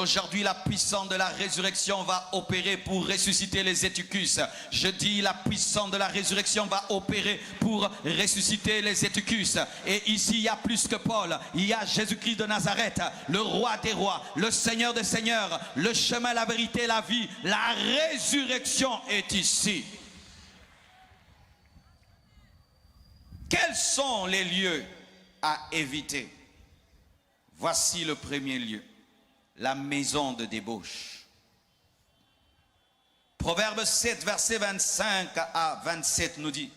aujourd'hui, la puissance de la résurrection va opérer pour ressusciter les étucus. Je dis, la puissance de la résurrection va opérer pour ressusciter les étucus. Et ici, il y a plus que Paul. Il y a Jésus-Christ de Nazareth, le roi des rois, le Seigneur des seigneurs, le chemin, la vérité, la vie. La résurrection est ici. Quels sont les lieux à éviter? Voici le premier lieu, la maison de débauche. Proverbe 7, verset 25 à 27 nous dit: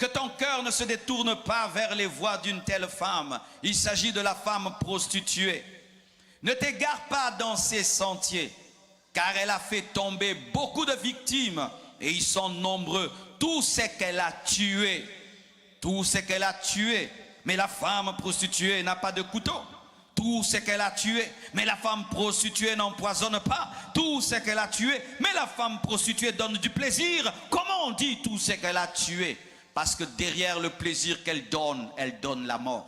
que ton cœur ne se détourne pas vers les voies d'une telle femme. Il s'agit de la femme prostituée. Ne t'égare pas dans ses sentiers, car elle a fait tomber beaucoup de victimes, et ils sont nombreux. Tout ce qu'elle a tué, tout ce qu'elle a tué. Mais la femme prostituée n'a pas de couteau. Tout ce qu'elle a tué, mais la femme prostituée n'empoisonne pas. Tout ce qu'elle a tué, mais la femme prostituée donne du plaisir. Comment on dit tout ce qu'elle a tué? Parce que derrière le plaisir qu'elle donne la mort.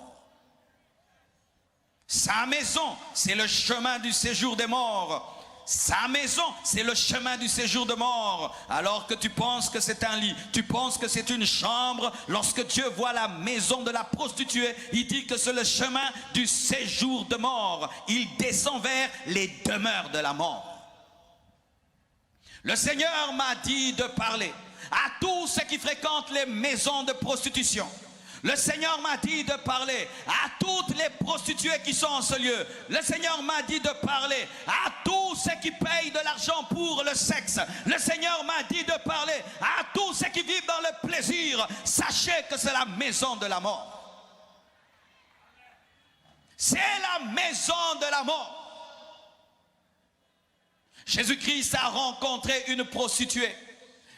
Sa maison, c'est le chemin du séjour des morts. Sa maison, c'est le chemin du séjour de mort. Alors que tu penses que c'est un lit, tu penses que c'est une chambre, lorsque Dieu voit la maison de la prostituée, il dit que c'est le chemin du séjour de mort. Il descend vers les demeures de la mort. Le Seigneur m'a dit de parler à tous ceux qui fréquentent les maisons de prostitution. Le Seigneur m'a dit de parler à toutes les prostituées qui sont en ce lieu. Le Seigneur m'a dit de parler à tous ceux qui payent de l'argent pour le sexe. Le Seigneur m'a dit de parler à tous ceux qui vivent dans le plaisir. Sachez que c'est la maison de la mort. C'est la maison de la mort. Jésus-Christ a rencontré une prostituée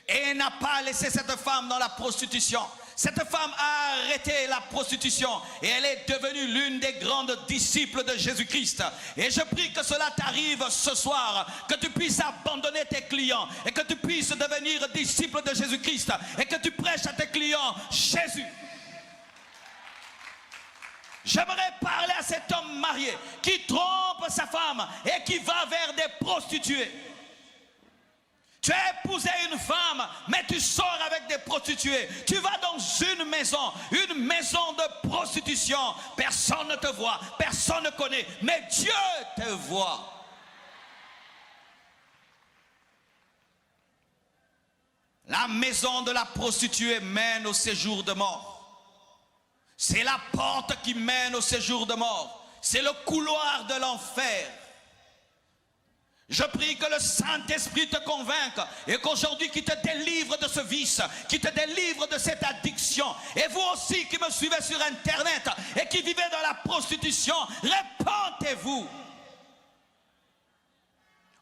et n'a pas laissé cette femme dans la prostitution. Cette femme a arrêté la prostitution et elle est devenue l'une des grandes disciples de Jésus-Christ. Et je prie que cela t'arrive ce soir, que tu puisses abandonner tes clients et que tu puisses devenir disciple de Jésus-Christ et que tu prêches à tes clients Jésus. J'aimerais parler à cet homme marié qui trompe sa femme et qui va vers des prostituées. Tu as épousé une femme, mais tu sors avec des prostituées. Tu vas dans une maison de prostitution. Personne ne te voit, personne ne connaît, mais Dieu te voit. La maison de la prostituée mène au séjour de mort. C'est la porte qui mène au séjour de mort. C'est le couloir de l'enfer. Je prie que le Saint-Esprit te convainque et qu'aujourd'hui qu'il te délivre de ce vice, qu'il te délivre de cette addiction. Et vous aussi qui me suivez sur Internet et qui vivez dans la prostitution, répentez-vous.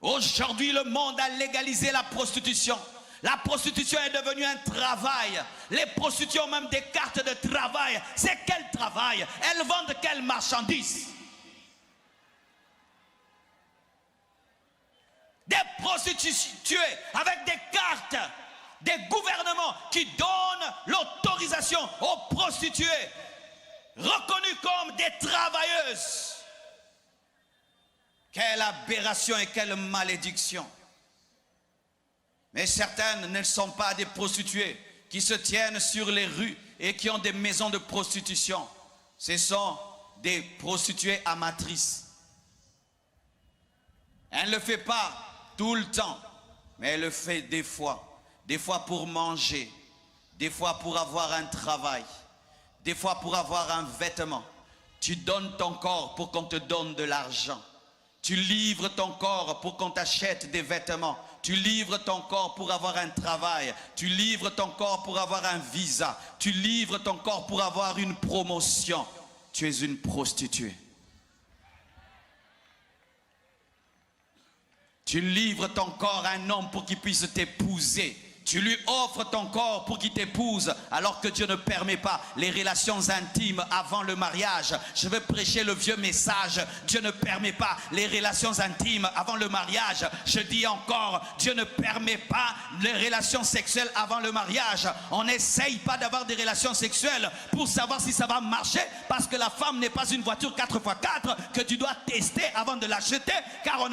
Aujourd'hui, le monde a légalisé la prostitution. La prostitution est devenue un travail. Les prostituées ont même des cartes de travail. C'est quel travail? Elles vendent quelles marchandises? Des prostituées avec des cartes des gouvernements qui donnent l'autorisation aux prostituées reconnues comme des travailleuses. Quelle aberration et quelle malédiction. Mais certaines ne sont pas des prostituées qui se tiennent sur les rues et qui ont des maisons de prostitution. Ce sont des prostituées amatrices. Elle ne le fait pas tout le temps, mais elle le fait des fois pour manger, des fois pour avoir un travail, des fois pour avoir un vêtement. Tu donnes ton corps pour qu'on te donne de l'argent. Tu livres ton corps pour qu'on t'achète des vêtements. Tu livres ton corps pour avoir un travail. Tu livres ton corps pour avoir un visa. Tu livres ton corps pour avoir une promotion. Tu es une prostituée. Tu livres ton corps à un homme pour qu'il puisse t'épouser. Tu lui offres ton corps pour qu'il t'épouse, alors que Dieu ne permet pas les relations intimes avant le mariage. Je vais prêcher le vieux message. Dieu ne permet pas les relations intimes avant le mariage. Je dis encore, Dieu ne permet pas les relations sexuelles avant le mariage. On n'essaye pas d'avoir des relations sexuelles pour savoir si ça va marcher, parce que la femme n'est pas une voiture 4x4 que tu dois tester avant de l'acheter, car on a